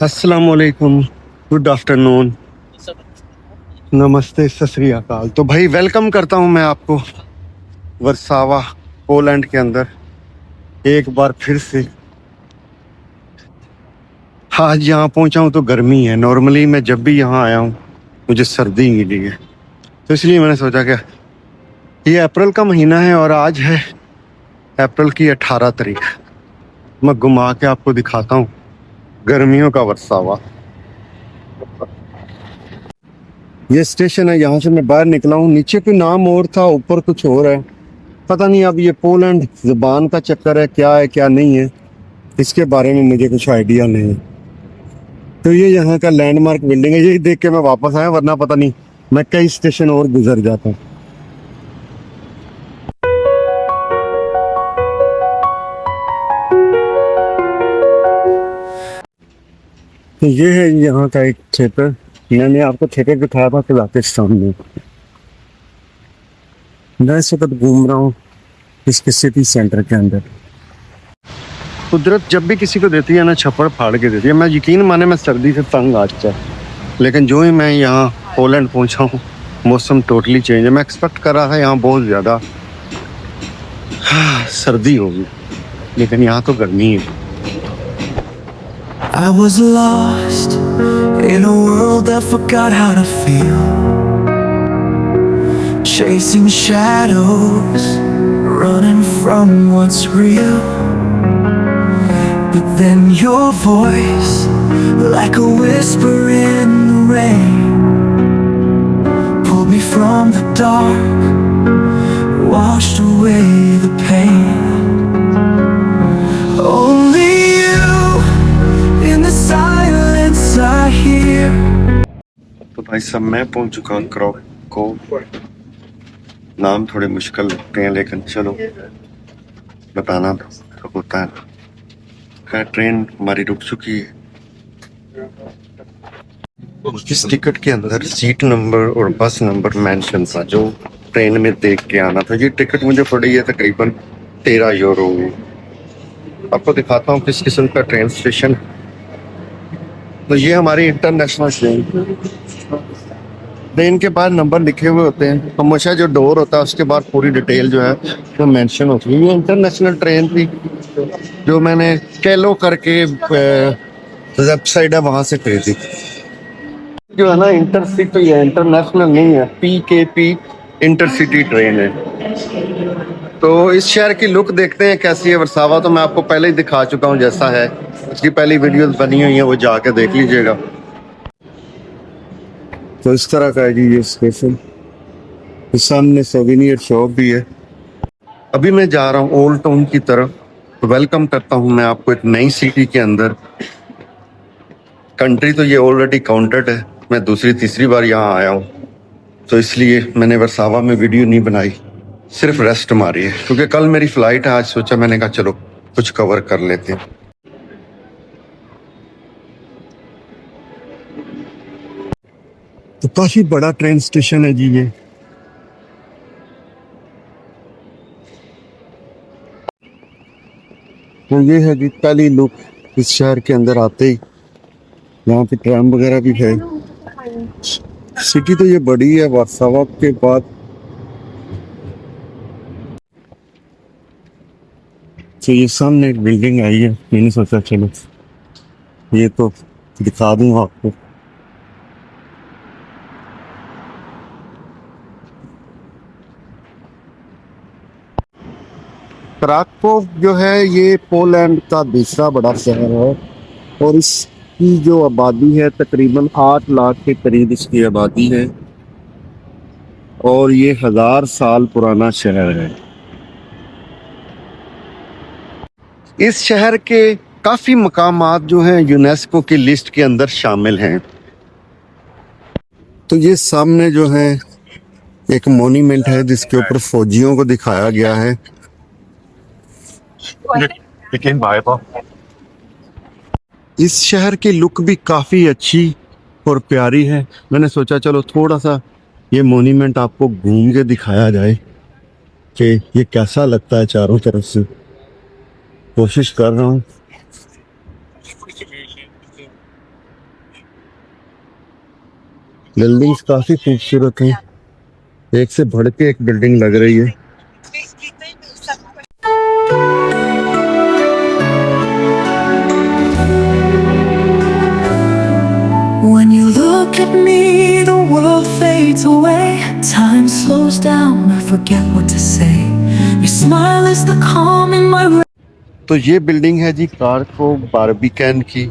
अस्सलाम वालेकुम, good afternoon, नमस्ते, सत श्री अकाल। तो भाई वेलकम करता हूं मैं आपको वर्सावा पोलैंड के अंदर एक बार फिर से। आज यहाँ पहुंचा हूं तो गर्मी है। नॉर्मली मैं जब भी यहाँ आया हूँ मुझे सर्दी मिली है, तो इसलिए मैंने सोचा कि ये अप्रैल का महीना है और आज है अप्रैल की 18 तारीख। मैं घुमा के आपको दिखाता हूँ गर्मियों का वर्सावा। ये स्टेशन है, यहाँ से मैं बाहर निकला हूँ। नीचे कोई नाम और था, ऊपर कुछ और है, पता नहीं। अब ये पोलैंड जुबान का चक्कर है क्या नहीं है, इसके बारे में मुझे कुछ आइडिया नहीं है। तो ये यहाँ का लैंडमार्क बिल्डिंग है, यही देख के मैं वापस आया, वरना पता नहीं मैं कई स्टेशन और गुजर जाता। तो ये है यहाँ का एक थिएटर। मैंने आपको थिएटर दिखाया था कजाकिस्तान में। मैं इस वक्त घूम रहा हूँ इसके सिटी सेंटर के अंदर। कुदरत जब भी किसी को देती है ना, छप्पड़ फाड़ के देती है। मैं यकीन माने मैं सर्दी से तंग आ चुका, लेकिन जो ही मैं यहाँ पोलैंड पहुँचा हूँ मौसम टोटली चेंज है। मैं एक्सपेक्ट कर रहा था यहाँ बहुत ज़्यादा सर्दी होगी, लेकिन यहाँ तो गर्मी है। I was lost in a world that forgot how to feel, chasing shadows, running from what's real. But then your voice, like a whisper in the rain, pulled me from the dark, washed away the pain. Only you in the silence I hear. तो भाई साहब मैं पहुंच चुका हूँ क्रॉको। नाम थोड़े मुश्किल लगते हैं, लेकिन चलो बताना तो होता है। खैर ट्रेन हमारी रुक चुकी है। इस टिकट के अंदर सीट नंबर और बस नंबर मेंशन था, जो ट्रेन में देख के आना था। ये टिकट मुझे पड़ी है तकरीबन 13 यूरो। आपको दिखाता हूँ किस किस्म का ट्रेन स्टेशन। तो ये हमारी इंटरनेशनल ट्रेन के बाद नंबर लिखे हुए होते हैं, हमेशा जो डोर होता है उसके बाद पूरी डिटेल जो है वो मेंशन होती है। ये इंटरनेशनल ट्रेन थी जो मैंने कैलो करके वेबसाइट है वहां से खरीदी। जो है ना इंटरसिटी है, इंटरनेशनल नहीं है। PKP इंटरसिटी ट्रेन है। तो इस शहर की लुक देखते हैं कैसी है वर्सावा। तो मैं आपको पहले ही दिखा चुका हूँ जैसा है, उसकी पहली वीडियोस बनी हुई है, वो जाके देख लीजिएगा। तो इस तरह का है जी ये स्टेशन। इस सामने सोवेनियर शॉप भी है। अभी मैं जा रहा हूँ ओल्ड टाउन की तरफ। वेलकम करता हूँ मैं आपको एक नई सिटी के अंदर। कंट्री तो ये ऑलरेडी काउंटेड है, मैं दूसरी तीसरी बार यहाँ आया हूँ, तो इसलिए मैंने वर्सावा में वीडियो नहीं बनाई, सिर्फ रेस्ट मारी है, क्योंकि कल मेरी फ्लाइट है। आज सोचा, मैंने कहा चलो कुछ कवर कर लेते हैं। तो काफी बड़ा ट्रेन स्टेशन है जी ये। तो ये है जी पहली लुक इस शहर के अंदर आते ही। यहाँ पे ट्राम वगैरह भी है। सिटी तो ये बड़ी है वार्सावा के बाद। तो ये सामने एक बिल्डिंग आई है, मैंने सोचा चलो ये तो दिखा दूँ आपको। क्राकोव जो है ये पोलैंड का दूसरा बड़ा शहर है, और इसकी जो आबादी है तकरीबन 8 लाख के करीब इसकी आबादी है, और ये 1000 साल पुराना शहर है। इस शहर के काफी मकामात जो हैं यूनेस्को की लिस्ट के अंदर शामिल हैं। तो ये सामने जो है एक मॉन्यूमेंट है जिसके ऊपर फौजियों को दिखाया गया है। इस शहर की लुक भी काफी अच्छी और प्यारी है। मैंने सोचा चलो थोड़ा सा ये मॉन्यूमेंट आपको घूम के दिखाया जाए कि ये कैसा लगता है चारों तरफ से। कोशिश कर रहा हूँ। बिल्डिंग्स काफी खूबसूरत हैं, एक से बढ़ के एक बिल्डिंग लग रही है। When you look at me, the world fades away. Time slows down, I forget what to say. Your smile is the calm in my तो ये बिल्डिंग है जी कारको बारबिकन की।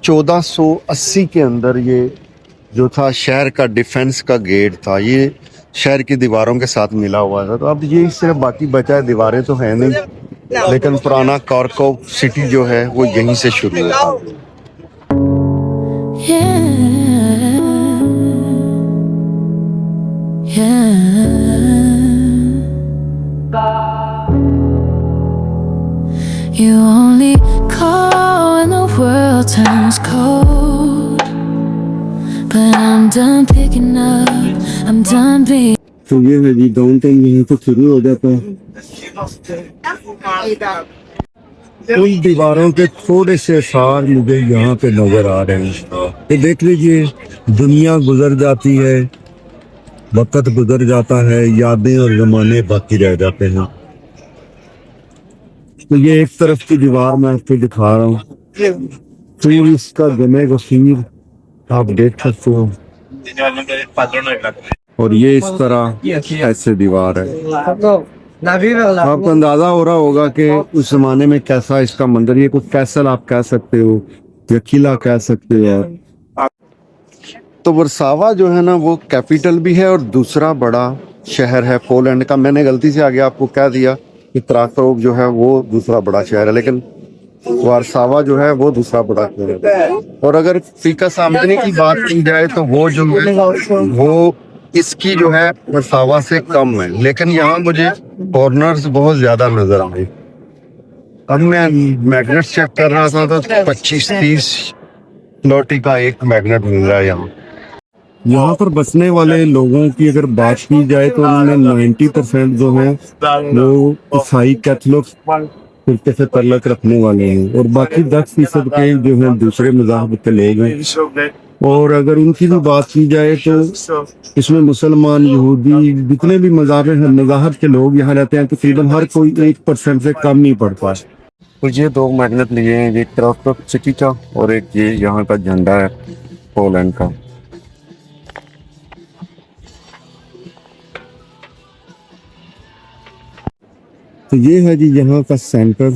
1480 के अंदर ये जो था शहर का डिफेंस का गेट था, ये शहर की दीवारों के साथ मिला हुआ था। तो अब ये सिर्फ बाकी बचा है, दीवारें तो है नहीं, लेकिन पुराना कारको सिटी जो है वो यहीं से शुरू हुआ। You only call when the world turns cold. But I'm done picking up, I'm done being. तो ये है जी डाउनटाउन, यहीं से शुरू हो जाता है। उन दीवारों के थोड़े से सार मुझे यहाँ पे नजर आ रहे हैं। तो देख लीजिए, दुनिया गुजर जाती है, वक्त गुजर जाता है, यादें और जमाने बाकी रह जाते हैं। तो ये एक तरफ की दीवार मैं आपको दिखा रहा हूँ, तो इसका जमे वसीर आप देख सकते हो। और ये इस तरह ऐसे दीवार है। आपको अंदाजा हो रहा होगा कि उस जमाने में कैसा इसका मंदिर, ये कुछ कैसल आप कह सकते हो या किला कह सकते हो। तो वर्सावा जो है ना वो कैपिटल भी है और दूसरा बड़ा शहर है पोलैंड का। मैंने गलती से आगे आपको कह दिया कि क्राकोव जो है वो दूसरा बड़ा शहर है, लेकिन वारसावा जो है वो दूसरा बड़ा शहर है। और अगर फीकस आमदनी की बात की जाए तो वो जो है वो इसकी जो है वर्सावा से कम है, लेकिन यहाँ मुझे फॉरनर्स बहुत ज्यादा नजर आए। अब मैं मैग्नेट चेक कर रहा था तो 25-30 लोटी का एक मैग्नेट मिल रहा है यहाँ। यहाँ पर बसने वाले लोगों की अगर बात की जाए तो उनमें 90% जो है वो ईसाई कैथोलिक फिरके से ताल्लुक रखने वाले हैं, और बाकी 10% के जो है दूसरे मज़हब के लोग हैं। और अगर उनकी भी बात की जाए तो इसमें मुसलमान, यहूदी, जितने भी मज़हब के लोग यहाँ रहते हैं तकरीबन हर कोई 1% से कम नहीं पड़ता। तो ये 2 मैग्नेट लिए हैं, एक क्राकोव सिटी का और एक ये यहाँ का झंडा है पोलैंड का। तो ये है जी यहाँ का सेंटर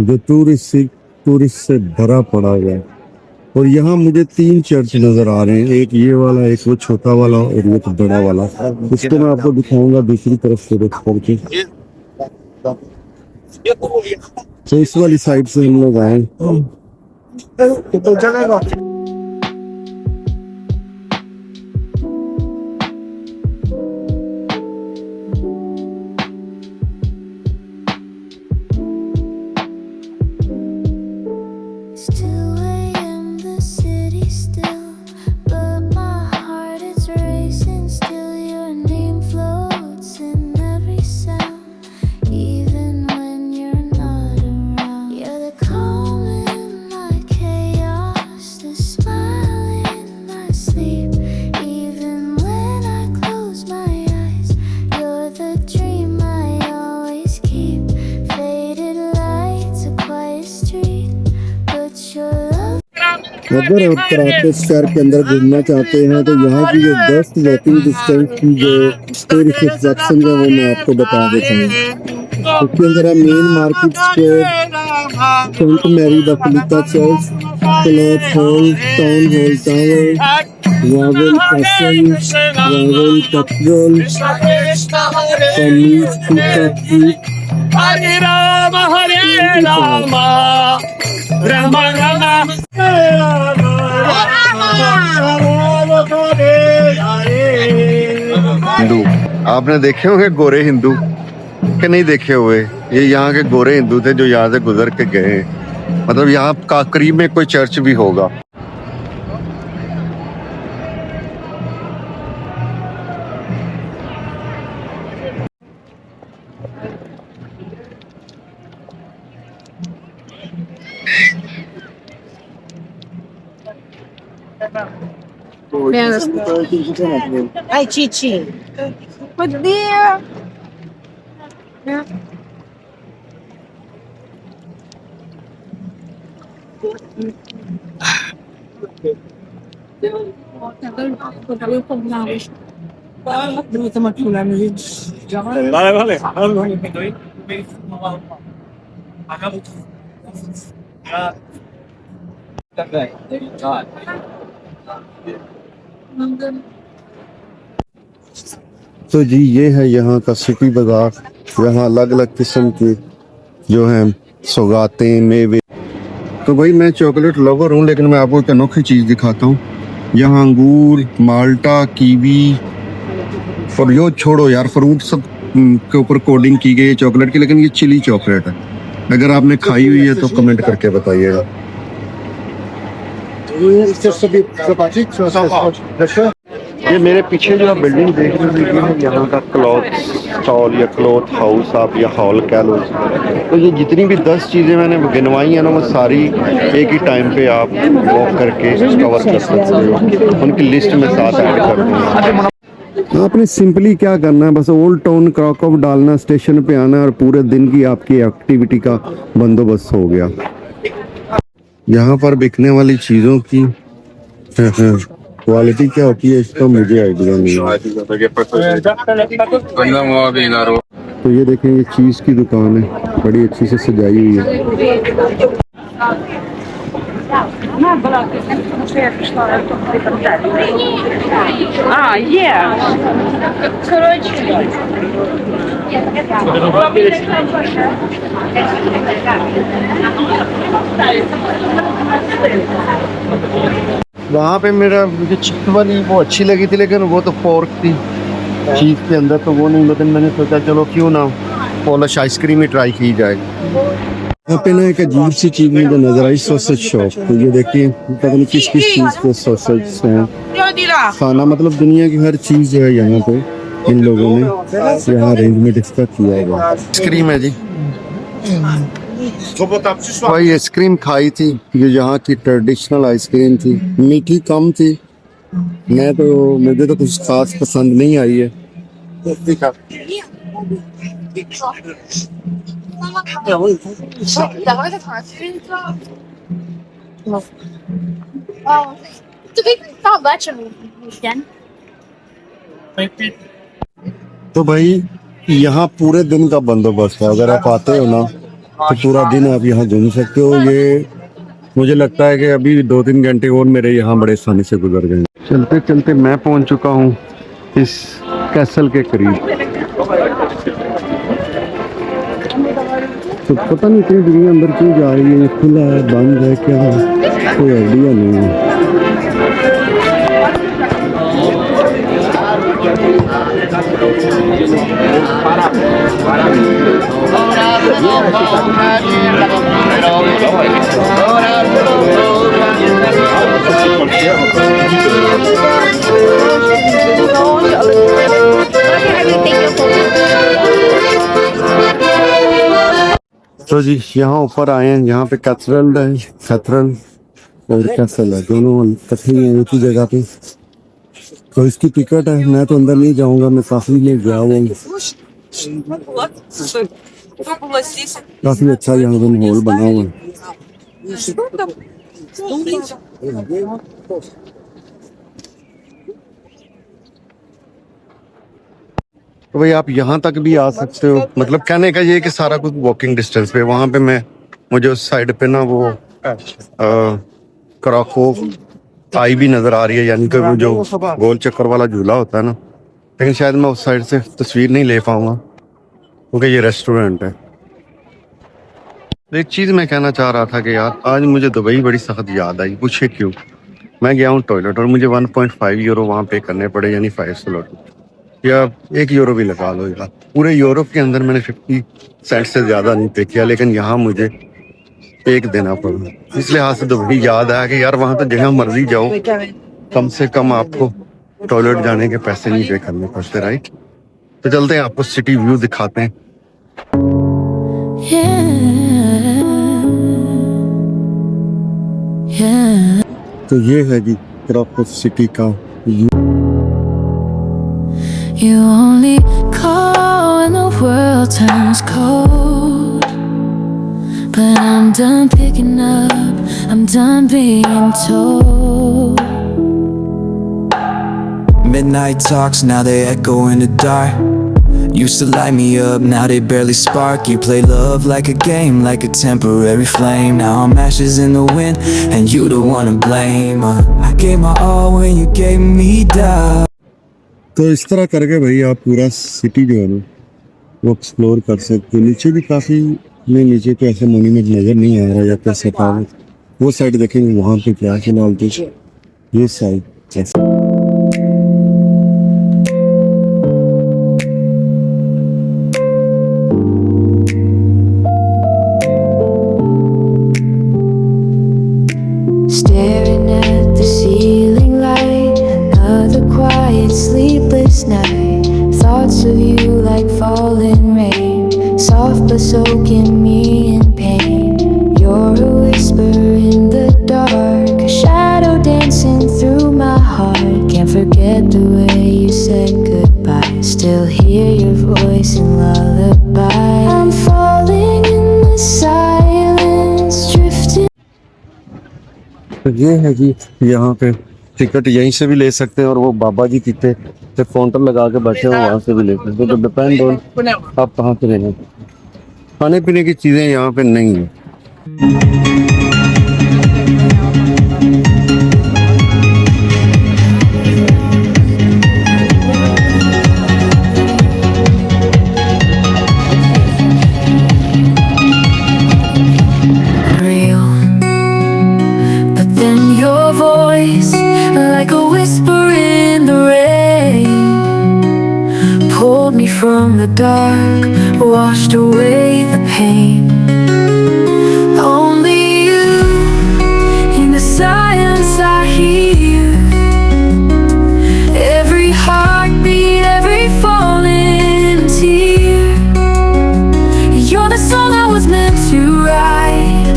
जो टूरिस्ट से भरा पड़ा हुआ है। और यहाँ मुझे 3 चर्च नजर आ रहे हैं, एक ये वाला, एक वो छोटा वाला और एक बड़ा वाला। इसको मैं आपको दिखाऊंगा दूसरी तरफ से रुक करके। तो इस वाली साइड से हम लोग आए। It's 2 a.m. the city still, but my heart is racing still. Your name floats in every sound, even when you're not around. You're the calm in my chaos, the smile in my sleep. Even when I close my eyes, you're the dream I always keep. Faded lights, a quiet street, but your love. अगर आप Krakow शहर के अंदर घूमना चाहते हैं तो यहाँ की जो बेस्ट वॉकिंग डिस्टेंस की जो टूरिस्ट अट्रैक्शन है वो मैं आपको बता देता हूँ। उसके अंदर है main market square, saint Mary basilica church, cloth hall, town hall tower, Wawel castle, Wawel cathedral, communist factory. हरे राम राम राम हिंदू आपने देखे होंगे, गोरे हिंदू के नहीं देखे हुए? ये यहाँ के गोरे हिंदू थे जो यहाँ से गुजर के गए। मतलब यहाँ का करीब में कोई चर्च भी होगा। Ai, Titi. Bom dia. Vale, vale. तो जी ये है यहाँ का सिटी बाजार। यहाँ अलग अलग किस्म के जो हैं सौगातें, मेवे। तो भाई मैं चॉकलेट लवर हूँ, लेकिन मैं आपको एक अनोखी चीज़ दिखाता हूँ। यहाँ अंगूर, माल्टा, कीवी और यो छोड़ो यार, फ्रूट सब के ऊपर कोडिंग की गई है चॉकलेट की, लेकिन ये चिली चॉकलेट है। अगर आपने खाई हुई है तो कमेंट करके बताइएगा। ये मेरे पीछे जो आप बिल्डिंग देख रहे हैं, ये है यहाँ का क्लॉथ स्टॉल या क्लॉथ हाउस आप या हॉल कह लो। तो ये जितनी भी 10 चीज़ें मैंने गिनवाई हैं ना, वो सारी एक ही टाइम पे आप वॉक करके कवर कर सकते हो। उनकी लिस्ट में साथ ऐड कर दूँगा। आपने सिंपली क्या करना है, बस ओल्ड टाउन क्रॉकअप डालना, स्टेशन पे आना और पूरे दिन की आपकी एक्टिविटी का बंदोबस्त हो गया। यहाँ पर बिकने वाली चीज़ों की क्वालिटी क्या होती है इसका मुझे आइडिया नहीं है। तो ये देखें, ये चीज़ की दुकान है, बड़ी अच्छी से सजाई हुई है। वहाँ पे मुझे चिकन वाली वो अच्छी लगी थी, लेकिन वो तो पोर्क थी चीज़ के अंदर, तो वो नहीं, लेकिन मैंने सोचा चलो क्यों ना पॉलिश आइसक्रीम ही ट्राई की जाए। यहाँ पे ना एक अजीब सी चीज़ मुझे नजर आई, सॉसेज शॉप। तो ये देखिए, पता नहीं किस किस चीज़ के सॉसेज हैं। खाना मतलब दुनिया की हर चीज़ जो है यहाँ पे इन लोगों ने यहाँ अरेंजमेंट इसका किया है। आइसक्रीम है जी, भाई आइसक्रीम खाई थी, ये यहाँ की ट्रेडिशनल आइसक्रीम थी, मीठी कम थी। मुझे तो कुछ खास पसंद नहीं आई है। तो भाई यहाँ पूरे दिन का बंदोबस्त है, अगर आप आते हो ना तो पूरा दिन आप यहाँ घूम सकते हो। ये मुझे लगता है कि अभी 2-3 घंटे और मेरे यहाँ बड़े आसानी से गुजर गए। चलते चलते मैं पहुँच चुका हूँ इस कैसल के करीब। तो पता नहीं इतनी दुनिया अंदर क्यों जा रही है, खुला है, बंद है, क्या है, कोई आइडिया नहीं है। तो जी यहाँ ऊपर आए हैं, यहाँ पे कैथेड्रल है, कैथेड्रल और कैसल है, दोनों इकट्ठे हैं एक ही जगह पे। तो इसकी टिकट है, मैं तो अंदर नहीं जाऊंगा, मैं काफी में गया हुआ हूँ। काफी अच्छा यहाँ पे माहौल बना हुआ है। तो भाई आप यहाँ तक भी आ सकते हो, मतलब कहने का ये कि सारा कुछ वॉकिंग डिस्टेंस पे। वहाँ पे मुझे उस साइड पे ना वो क्राको आई भी नजर आ रही है, यानी कि वो जो गोल चक्कर वाला झूला होता है ना, लेकिन शायद मैं उस साइड से तस्वीर नहीं ले पाऊंगा क्योंकि ये रेस्टोरेंट है। एक चीज़ मैं कहना चाह रहा था कि यार आज मुझे दुबई बड़ी सख्त याद आई, पूछे क्यों। मैं गया हूँ टॉयलेट और मुझे 1.5 यूरो वहाँ पे करने पड़े, यानी 5 स्लॉट, या 1 यूरो भी लगा लो यार। पूरे यूरोप के अंदर मैंने 50 सेंट से ज़्यादा नहीं पे किया, लेकिन यहाँ मुझे 1 देना पड़ा। इस लिहाज से दुबई याद आया कि यार वहाँ तो जहाँ मर्जी जाओ, कम से कम आपको टॉयलेट जाने के पैसे नहीं पे करने पड़ते, राइट। तो चलते हैं, आपको सिटी व्यू दिखाते हैं। तो ये है जी तरफ सिटी का You only call when the world turns cold. But I'm done picking up, I'm done being told. Midnight talks, now they echo in the dark. Used to light me up, now they barely spark. You play love like a game, like a temporary flame. Now I'm ashes in the wind, and you the one to blame. I gave my all when you gave me doubt. तो इस तरह करके भाई आप पूरा city जो है ना वो एक्सप्लोर कर सकते हो। नीचे भी काफ़ी नहीं, नीचे तो ऐसे मोन्यूमेंट नज़र नहीं आ रहा या कैसे था वो साइड देखेंगे वहाँ पे क्या है फिलहाल तो ये side Staring at the ceiling light, another quiet, sleepless night. Thoughts of you like falling rain, soft but soaking me in pain. You're a whisper in the dark, a shadow dancing through my heart. Can't forget the way you said goodbye, still hear your voice in lullaby. I'm falling in the silence, drifting. ये है जी यहाँ पे ticket यहीं से भी ले सकते हैं और वो बाबा जी कितने से काउंटर लगा के बैठे हैं वहाँ से भी ले सकते हैं। तो डिपेंड ऑन आप कहाँ से लेना। खाने पीने की चीज़ें यहाँ पे नहीं है। Real, but then your voice, like a whisper in the rain, pulled me from the dark, washed away the pain. Only you, in the silence I hear, every heartbeat, every falling tear. You're the song I was meant to write,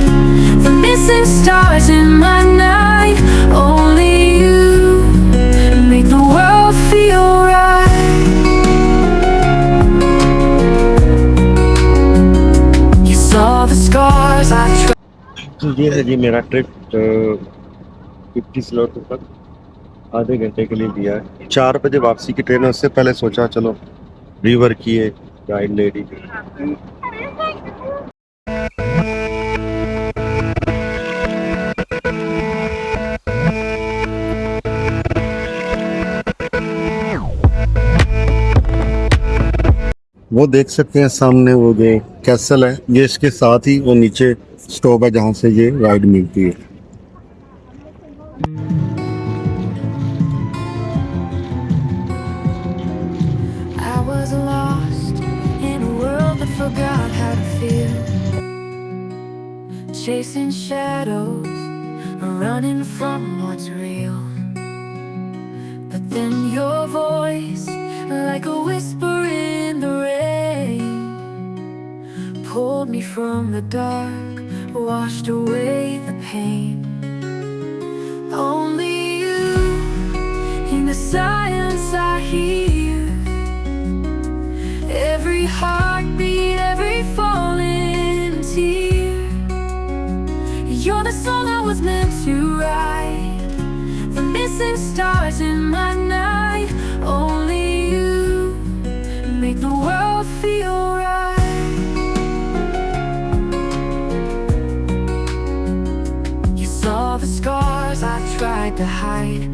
the missing stars in my night. Only you make the world feel right. You saw the scars I tried. ये है जी मेरा trip 50 slot तक आधे घंटे के लिए दिया है। 4 बजे वापसी की ट्रेन है। उससे पहले सोचा चलो रिवर की है गाइड लेडी वो देख सकते हैं सामने वो जो कैसल है ये इसके साथ ही वो नीचे स्टॉप है जहाँ से ये राइड मिलती है। I was lost in a world that forgot how to feel, chasing shadows, running from what's real. But then your voice, like a whisper in the rain, pulled me from the dark, washed away the pain. Only you, in the silence I hear, every heartbeat, every falling tear. You're the song I was meant to write, the missing stars in my night. Only you make the world feel right. You saw the scars I tried to hide.